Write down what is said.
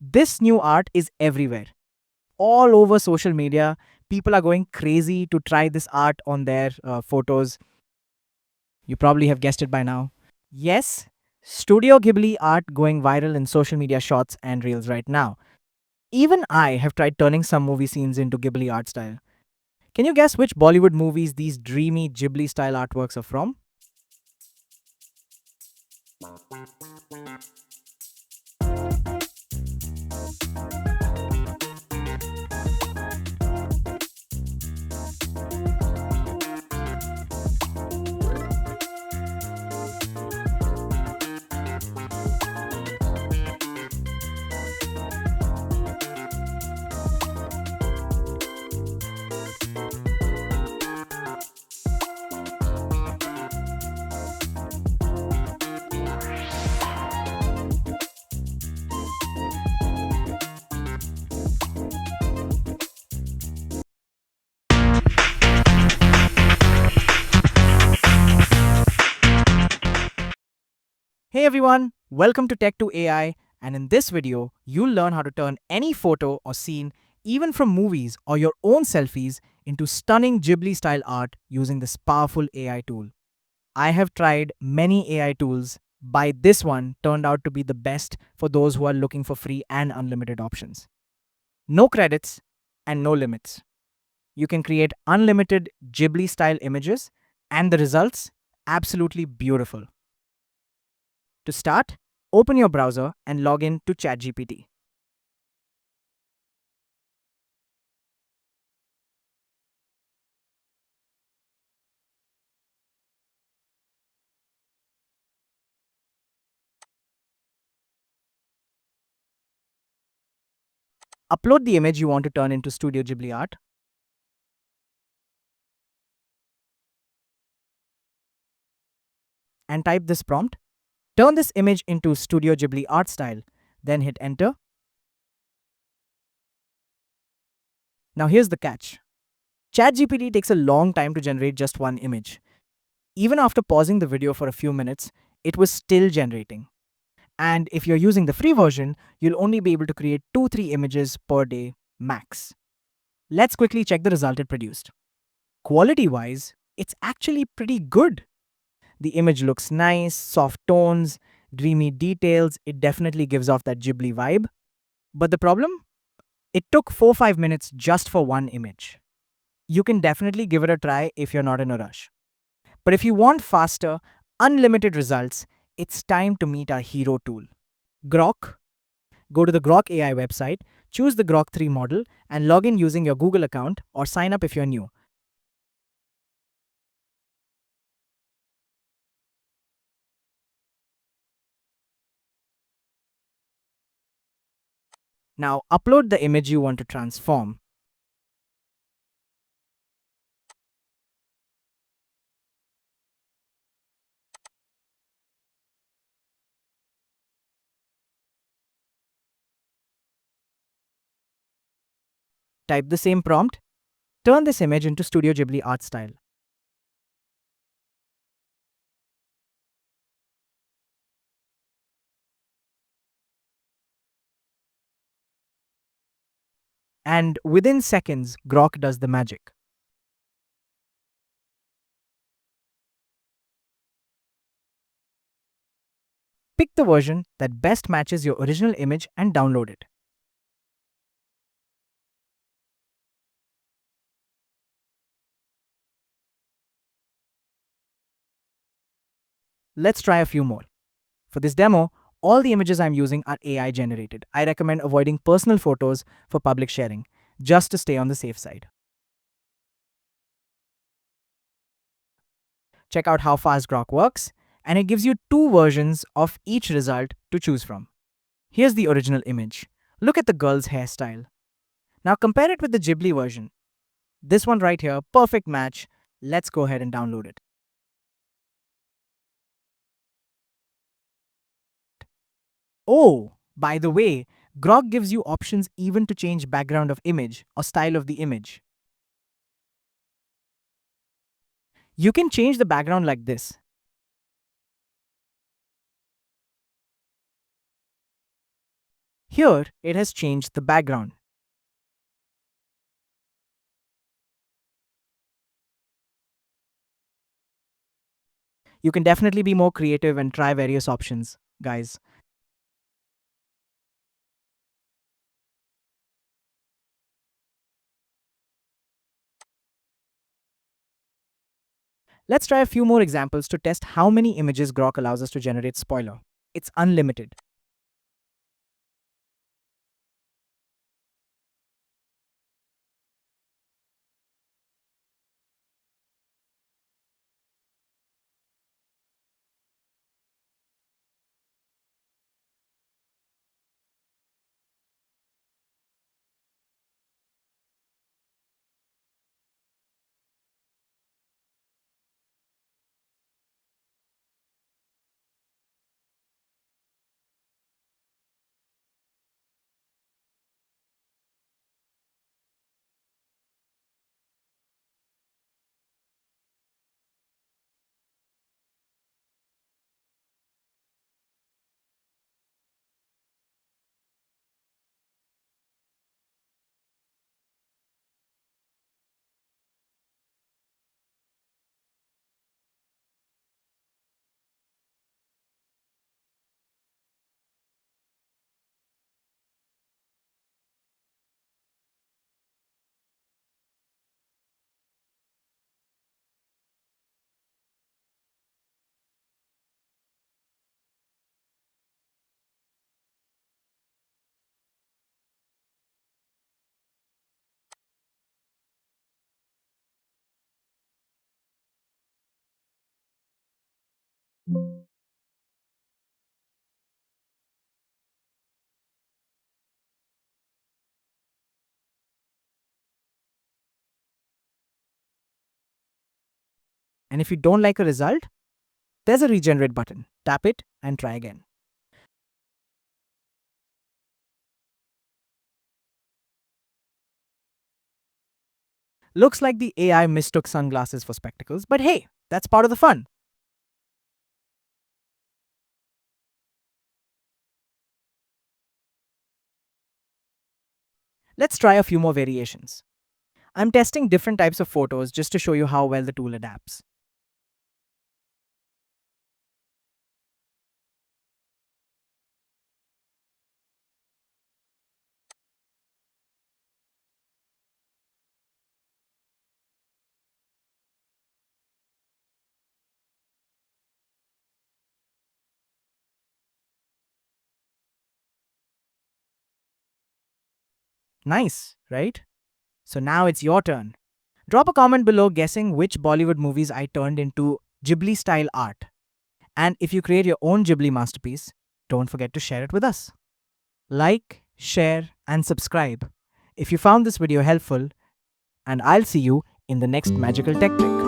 This new art is everywhere. All over social media, people are going crazy to try this art on their photos. You probably have guessed it by now. Yes, Studio Ghibli art going viral in social media shots and reels right now. Even I have tried turning some movie scenes into Ghibli art style. Can you guess which Bollywood movies these dreamy Ghibli style artworks are from? Hey everyone, welcome to Tech to AI, and in this video, you'll learn how to turn any photo or scene, even from movies or your own selfies, into stunning Ghibli style art using this powerful AI tool. I have tried many AI tools, but this one turned out to be the best for those who are looking for free and unlimited options. No credits and no limits. You can create unlimited Ghibli style images, and the results absolutely beautiful. To start, open your browser and log in to ChatGPT. Upload the image you want to turn into Studio Ghibli art, and type this prompt. Turn this image into Studio Ghibli art style, then hit enter. Now here's the catch. ChatGPT takes a long time to generate just one image. Even after pausing the video for a few minutes, it was still generating. And if you're using the free version, you'll only be able to create 2-3 images per day max. Let's quickly check the result it produced. Quality wise, it's actually pretty good. The image looks nice, soft tones, dreamy details. It definitely gives off that Ghibli vibe. But the problem? It took 4-5 minutes just for one image. You can definitely give it a try if you're not in a rush. But if you want faster, unlimited results, it's time to meet our hero tool. Grok. Go to the Grok AI website, choose the Grok 3 model, and log in using your Google account or sign up if you're new. Now upload the image you want to transform. Type the same prompt. Turn this image into Studio Ghibli art style. And within seconds, Grok does the magic. Pick the version that best matches your original image and download it. Let's try a few more. For this demo, all the images I'm using are AI generated. I recommend avoiding personal photos for public sharing, just to stay on the safe side. Check out how fast Grok works, and it gives you two versions of each result to choose from. Here's the original image. Look at the girl's hairstyle. Now compare it with the Ghibli version. This one right here, perfect match. Let's go ahead and download it. Oh, by the way, Grok gives you options even to change background of image or style of the image. You can change the background like this. Here, it has changed the background. You can definitely be more creative and try various options, guys. Let's try a few more examples to test how many images Grok allows us to generate. Spoiler, it's unlimited. And if you don't like a result, there's a regenerate button. Tap it and try again. Looks like the AI mistook sunglasses for spectacles, but hey, that's part of the fun. Let's try a few more variations. I'm testing different types of photos just to show you how well the tool adapts. Nice, right? So now it's your turn. Drop a comment below guessing which Bollywood movies I turned into Ghibli style art. And if you create your own Ghibli masterpiece, don't forget to share it with us. Like, share, and subscribe if you found this video helpful, and I'll see you in the next magical tech trick.